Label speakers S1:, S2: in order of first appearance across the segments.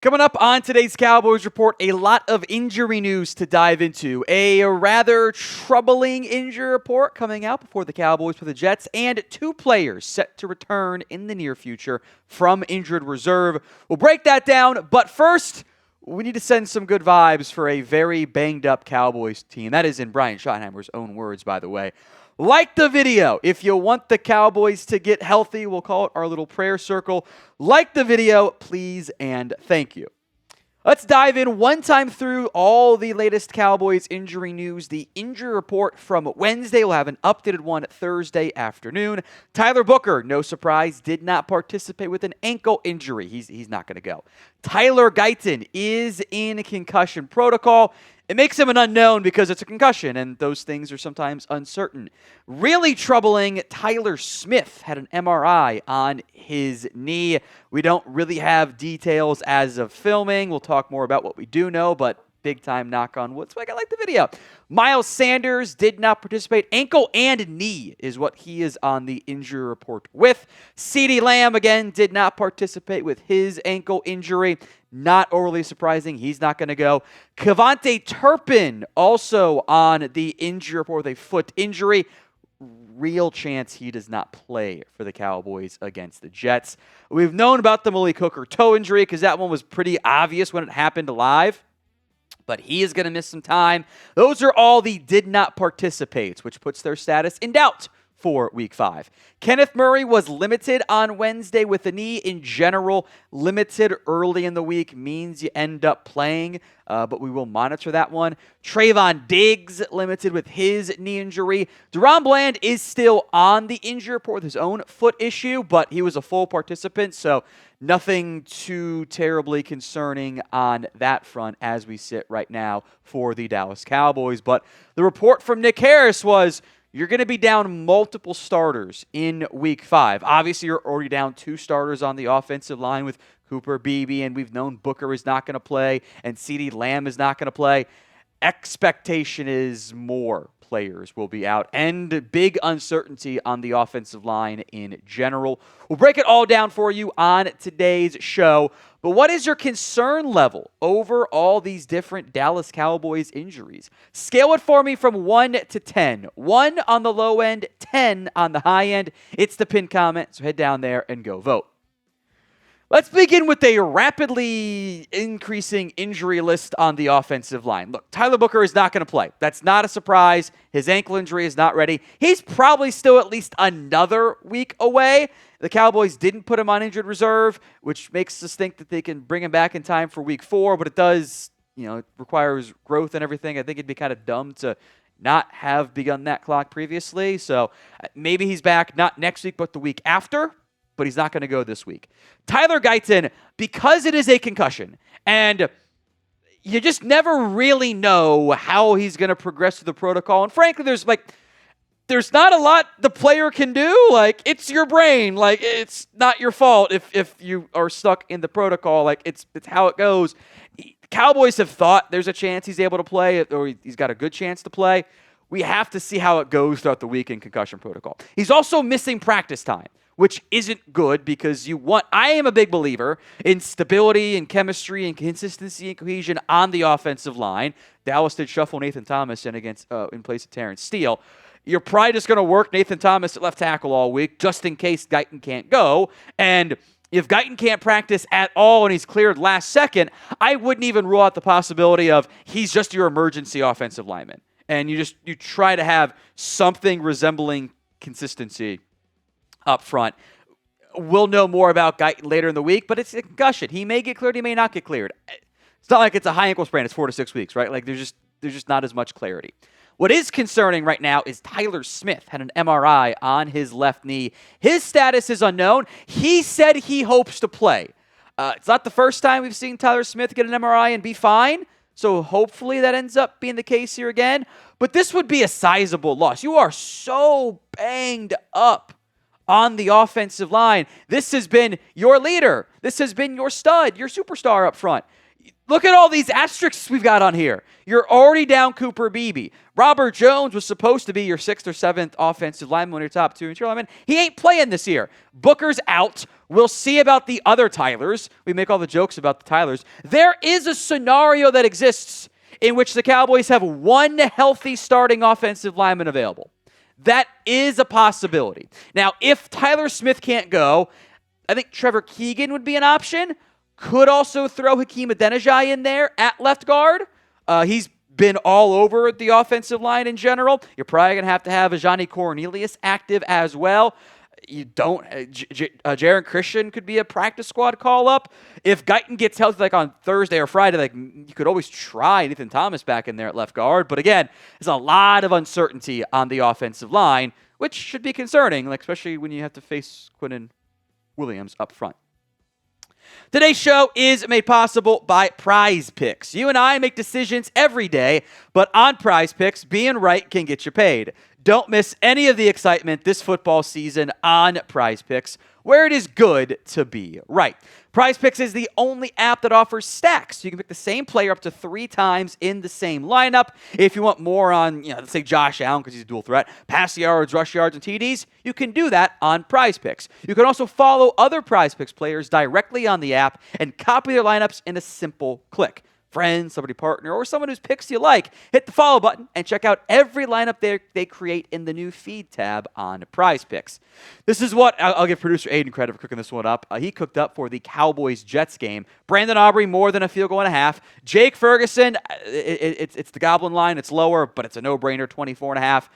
S1: Coming up on today's Cowboys Report, a lot of injury news to dive into. A rather troubling injury report coming out before the Cowboys play the Jets, and 2 players set to return in the near future from injured reserve. We'll break that down, but first, we need to send some good vibes for a very banged-up Cowboys team. That is in Brian Schottenheimer's own words, by the way. Like the video. If you want the Cowboys to get healthy, we'll call it our little prayer circle. Like the video, please, and thank you. Let's dive in one time through all the latest Cowboys injury news. The injury report from Wednesday. We'll have an updated one Thursday afternoon. Tyler Booker, no surprise, did not participate with an ankle injury. He's not going to go. Tyler Guyton is in concussion protocol. It makes him an unknown because it's a concussion, and those things are sometimes uncertain. Really troubling, Tyler Smith had an MRI on his knee. We don't really have details as of filming. We'll talk more about what we do know, but big time knock on wood. So I like the video. Miles Sanders did not participate. Ankle and knee is what he is on the injury report with. CeeDee Lamb, again, did not participate with his ankle injury. Not overly surprising. He's not going to go. KaVontae Turpin also on the injury report with a foot injury. Real chance he does not play for the Cowboys against the Jets. We've known about the Malik Hooker toe injury because that one was pretty obvious when it happened live. But he is going to miss some time. Those are all the did not participate, which puts their status in doubt for Week 5. Kenneth Murray was limited on Wednesday with the knee. In general, limited early in the week means you end up playing, but we will monitor that one. Trevon Diggs limited with his knee injury. DaRon Bland is still on the injury report with his own foot issue, but he was a full participant, so nothing too terribly concerning on that front as we sit right now for the Dallas Cowboys. But the report from Nick Harris was you're going to be down multiple starters in Week 5. Obviously, you're already down 2 starters on the offensive line with Cooper Beebe, and we've known Booker is not going to play, and CeeDee Lamb is not going to play. Expectation is more players will be out, and big uncertainty on the offensive line in general. We'll break it all down for you on today's show. But what is your concern level over all these different Dallas Cowboys injuries? Scale it for me from 1 to 10. 1 on the low end, 10 on the high end. It's the pinned comment, so head down there and go vote. Let's begin with a rapidly increasing injury list on the offensive line. Look, Tyler Booker is not going to play. That's not a surprise. His ankle injury is not ready. He's probably still at least another week away. The Cowboys didn't put him on injured reserve, which makes us think that they can bring him back in time for Week 4, but it does, it requires growth and everything. I think it'd be kind of dumb to not have begun that clock previously. So maybe he's back not next week, but the week after. But he's not going to go this week. Tyler Guyton, because it is a concussion, and you just never really know how he's going to progress through the protocol. And frankly, there's not a lot the player can do. It's your brain. It's not your fault if you are stuck in the protocol. It's how it goes. Cowboys have thought there's a chance he's able to play, or he's got a good chance to play. We have to see how it goes throughout the week in concussion protocol. He's also missing practice time, which isn't good because I am a big believer in stability and chemistry and consistency and cohesion on the offensive line. Dallas did shuffle Nathan Thomas in place of Terrence Steele. You're probably just going to work Nathan Thomas at left tackle all week just in case Guyton can't go. And if Guyton can't practice at all and he's cleared last second, I wouldn't even rule out the possibility of he's just your emergency offensive lineman. And you try to have something resembling consistency up front. We'll know more about Guyton later in the week, but it's a concussion. He may get cleared, he may not get cleared. It's not like it's a high ankle sprain. It's 4 to 6 weeks, right? There's just not as much clarity. What is concerning right now is Tyler Smith had an MRI on his left knee. His status is unknown. He said he hopes to play. It's not the first time we've seen Tyler Smith get an MRI and be fine. So hopefully that ends up being the case here again. But this would be a sizable loss. You are so banged up on the offensive line. This has been your leader. This has been your stud, your superstar up front. Look at all these asterisks we've got on here. You're already down Cooper Beebe. Robert Jones was supposed to be your 6th or 7th offensive lineman, your top 2 interior lineman. He ain't playing this year. Booker's out. We'll see about the other Tylers. We make all the jokes about the Tylers. There is a scenario that exists in which the Cowboys have one healthy starting offensive lineman available. That is a possibility. Now, if Tyler Smith can't go, I think Trevor Keegan would be an option. Could also throw Hakeem Adeniji in there at left guard. He's been all over the offensive line in general. You're probably going to have Ajani Cornelius active as well. You don't. Jaron Christian could be a practice squad call-up. If Guyton gets healthy like on Thursday or Friday, you could always try Nathan Thomas back in there at left guard. But again, there's a lot of uncertainty on the offensive line, which should be concerning, especially when you have to face Quinnen Williams up front. Today's show is made possible by PrizePicks. You and I make decisions every day, but on PrizePicks, being right can get you paid. Don't miss any of the excitement this football season on PrizePicks, where it is good to be right. PrizePicks is the only app that offers stacks. You can pick the same player up to 3 times in the same lineup. If you want more on, let's say Josh Allen because he's a dual threat, pass yards, rush yards, and TDs, you can do that on PrizePicks. You can also follow other PrizePicks players directly on the app and copy their lineups in a simple click. Friend, celebrity partner, or someone whose picks you like, hit the follow button and check out every lineup they create in the new feed tab on PrizePicks. This is what I'll give producer Aiden credit for cooking this one up. He cooked up for the Cowboys-Jets game. Brandon Aubrey, more than a field goal and a half. Jake Ferguson, it's the Goblin line. It's lower, but it's a no-brainer, 24.5.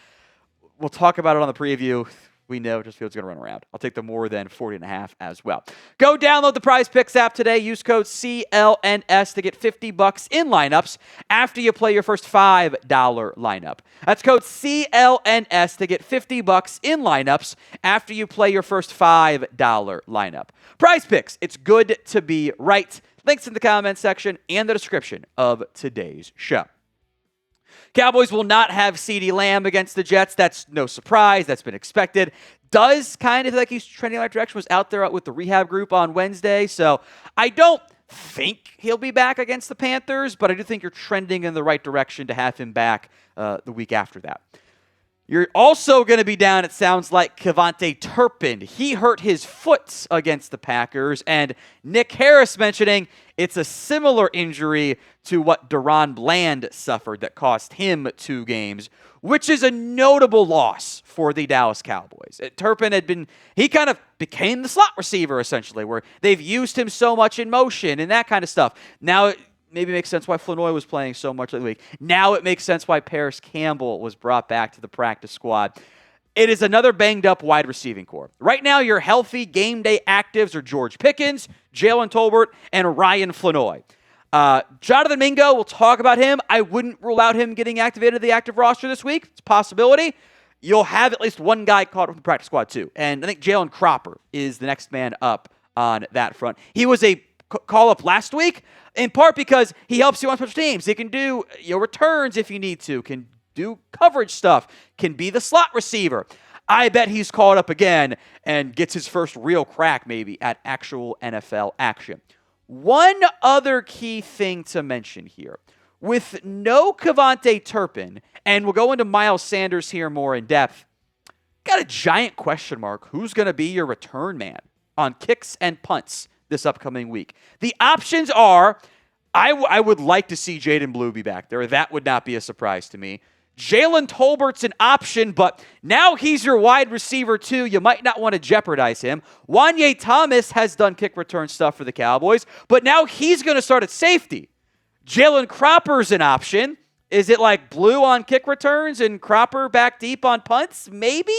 S1: We'll talk about it on the preview. We know just feels going to run around. I'll take the more than 40.5 as well. Go download the PrizePicks app today. Use code CLNS to get $50 in lineups after you play your first $5 lineup. That's code CLNS to get $50 in lineups after you play your first $5 lineup. PrizePicks, it's good to be right. Links in the comment section and the description of today's show. Cowboys will not have CeeDee Lamb against the Jets. That's no surprise. That's been expected. Does kind of feel like he's trending in that direction. Was out there with the rehab group on Wednesday. So I don't think he'll be back against the Panthers, but I do think you're trending in the right direction to have him back the week after that. You're also going to be down, it sounds like, KaVontae Turpin. He hurt his foot against the Packers, and Nick Harris mentioning it's a similar injury to what DaRon Bland suffered that cost him 2 games, which is a notable loss for the Dallas Cowboys. Turpin he kind of became the slot receiver, essentially, where they've used him so much in motion and that kind of stuff. Now, maybe it makes sense why Flanoy was playing so much of the week. Now it makes sense why Paris Campbell was brought back to the practice squad. It is another banged-up wide receiving core. Right now, your healthy game day actives are George Pickens, Jalen Tolbert, and Ryan Flanoy. Jonathan Mingo, we'll talk about him. I wouldn't rule out him getting activated to the active roster this week. It's a possibility. You'll have at least one guy caught from the practice squad, too. And I think Jalen Cropper is the next man up on that front. He was a call-up last week, in part because he helps you on special teams. He can do your returns if you need to, can do coverage stuff, can be the slot receiver. I bet he's called up again and gets his first real crack maybe at actual NFL action. One other key thing to mention here. With no KaVontae Turpin, and we'll go into Miles Sanders here more in depth, got a giant question mark. Who's going to be your return man on kicks and punts this upcoming week? The options are, I would like to see Jaden Blue be back there. That would not be a surprise to me. Jalen Tolbert's an option, but now he's your wide receiver too. You might not want to jeopardize him. Wanye Thomas has done kick return stuff for the Cowboys, but now he's going to start at safety. Jalen Cropper's an option. Is it like Blue on kick returns and Cropper back deep on punts? Maybe.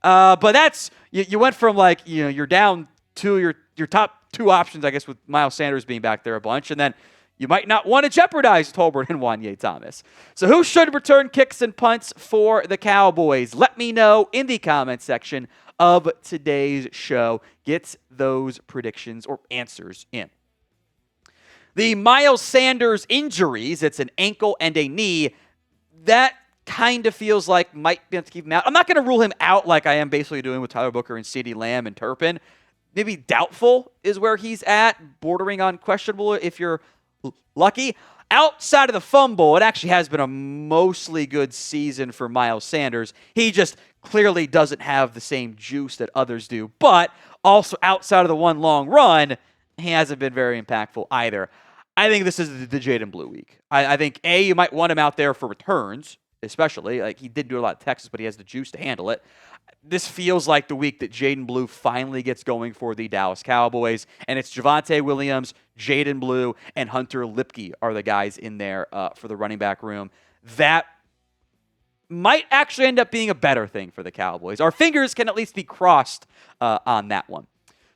S1: But that's, you went from you're down to your top 2 options, I guess, with Miles Sanders being back there a bunch, and then you might not want to jeopardize Tolbert and Wanye Thomas. So who should return kicks and punts for the Cowboys? Let me know in the comment section of today's show. Get those predictions or answers in. The Miles Sanders injuries, it's an ankle and a knee, that kind of feels like might be able to keep him out. I'm not going to rule him out like I am basically doing with Tyler Booker and CeeDee Lamb and Turpin. Maybe doubtful is where he's at, bordering on questionable if you're lucky. Outside of the fumble, it actually has been a mostly good season for Miles Sanders. He just clearly doesn't have the same juice that others do. But Also, outside of the one long run, he hasn't been very impactful either. I think this is the Jaden Blue week. I think, A, you might want him out there for returns, especially. Like, he did do a lot of Texas, but he has the juice to handle it. This feels like the week that Jaden Blue finally gets going for the Dallas Cowboys, and it's Javonte Williams, Jaden Blue, and Hunter Lipke are the guys in there for the running back room. That might actually end up being a better thing for the Cowboys. Our fingers can at least be crossed on that one.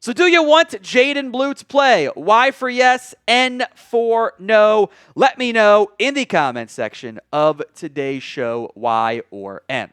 S1: So do you want Jaden Blue to play? Y for yes, N for no. Let me know in the comments section of today's show, Y or N.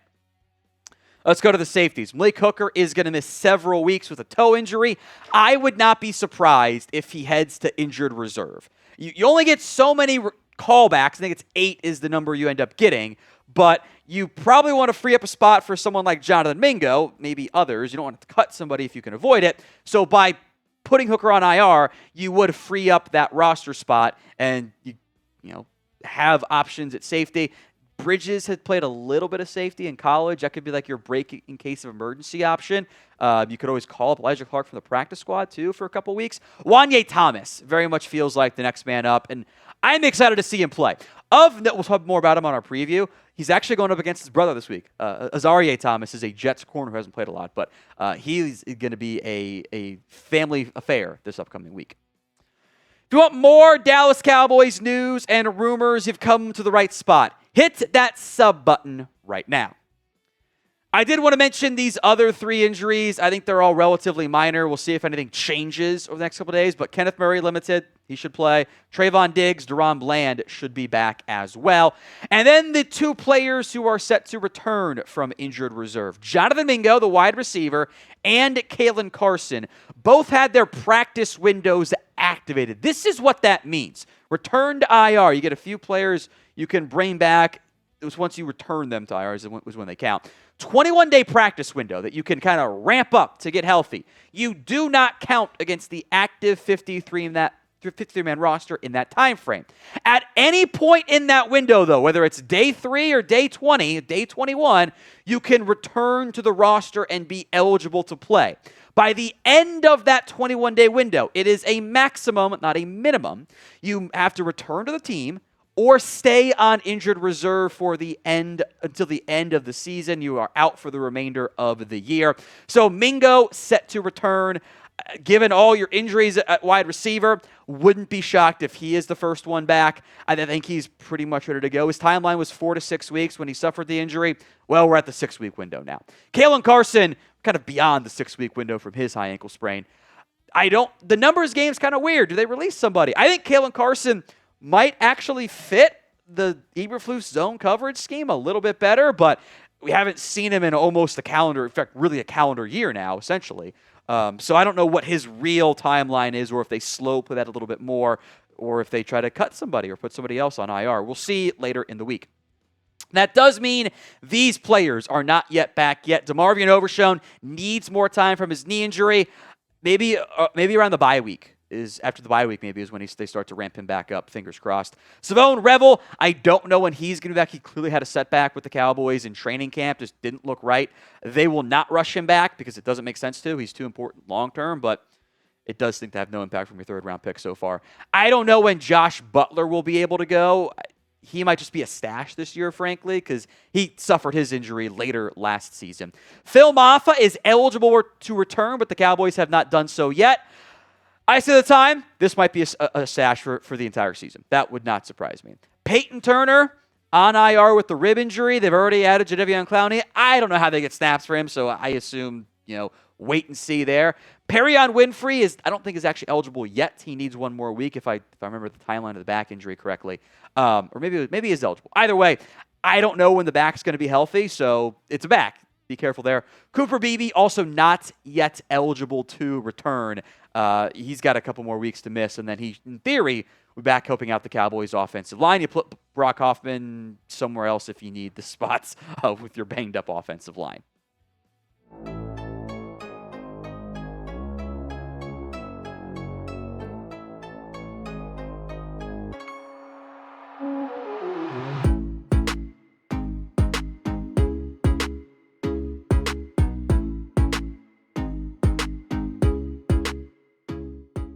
S1: Let's go to the safeties. Malik Hooker is going to miss several weeks with a toe injury. I would not be surprised if he heads to injured reserve. You only get so many callbacks. I think it's 8 is the number you end up getting. But you probably want to free up a spot for someone like Jonathan Mingo, maybe others. You don't want to cut somebody if you can avoid it. So by putting Hooker on IR, you would free up that roster spot and you have options at safety. Bridges had played a little bit of safety in college. That could be like your break in case of emergency option. You could always call up Elijah Clark from the practice squad, too, for a couple weeks. Wanye Thomas very much feels like the next man up, and I'm excited to see him play. We'll talk more about him on our preview. He's actually going up against his brother this week. Azarie Thomas is a Jets corner who hasn't played a lot, but he's going to be a family affair this upcoming week. If you want more Dallas Cowboys news and rumors, you've come to the right spot. Hit that sub button right now. I did want to mention these other 3 injuries. I think they're all relatively minor. We'll see if anything changes over the next couple of days. But Kenneth Murray limited. He should play. Trevon Diggs, DaRon Bland should be back as well. And then the 2 players who are set to return from injured reserve. Jonathan Mingo, the wide receiver, and Kalen Carson both had their practice windows activated. This is what that means. Return to IR. You get a few players you can bring back. It was once you return them to IR was when they count. 21-day practice window that you can kind of ramp up to get healthy. You do not count against the active 53-man roster in that time frame. At any point in that window, though, whether it's day 3 or day 20, day 21, you can return to the roster and be eligible to play. By the end of that 21-day window, it is a maximum, not a minimum. You have to return to the team or stay on injured reserve for the end until the end of the season. You are out for the remainder of the year. So Mingo set to return. Given all your injuries at wide receiver, wouldn't be shocked if he is the first one back. I think he's pretty much ready to go. His timeline was 4 to 6 weeks when he suffered the injury. Well, we're at the 6-week window now. Kalen Carson, kind of beyond the 6-week window from his high ankle sprain. The numbers game's kind of weird. Do they release somebody? I think Kalen Carson might actually fit the Eberflus zone coverage scheme a little bit better, but we haven't seen him in almost a calendar, in fact, really a calendar year now, essentially. So I don't know what his real timeline is, or if they slow play that a little bit more, or if they try to cut somebody or put somebody else on IR. We'll see later in the week. That does mean these players are not yet back yet. DeMarvion Overshown needs more time from his knee injury. Maybe around the bye week. After the bye week, maybe is when they start to ramp him back up. Fingers crossed. Savone Revel, I don't know when he's going to be back. He clearly had a setback with the Cowboys in training camp. Just didn't look right. They will not rush him back because it doesn't make sense to. He's too important long term, but it does seem to have no impact from your 3rd-round pick so far. I don't know when Josh Butler will be able to go. He might just be a stash this year, frankly, because he suffered his injury later last season. Phil Maffa is eligible to return, but the Cowboys have not done so yet. I say at the time, this might be a stash for the entire season. That would not surprise me. Peyton Turner on IR with the rib injury. They've already added Jadeveon Clowney. I don't know how they get snaps for him, so I assume, wait and see there. Perion Winfrey I don't think is actually eligible yet. He needs one more week if I remember the timeline of the back injury correctly. Or maybe he's eligible. Either way, I don't know when the back's going to be healthy, so it's a back. Be careful there. Cooper Beebe also not yet eligible to return. He's got a couple more weeks to miss, and then he, in theory, will be back helping out the Cowboys' offensive line. You put Brock Hoffman somewhere else if you need the spots with your banged-up offensive line.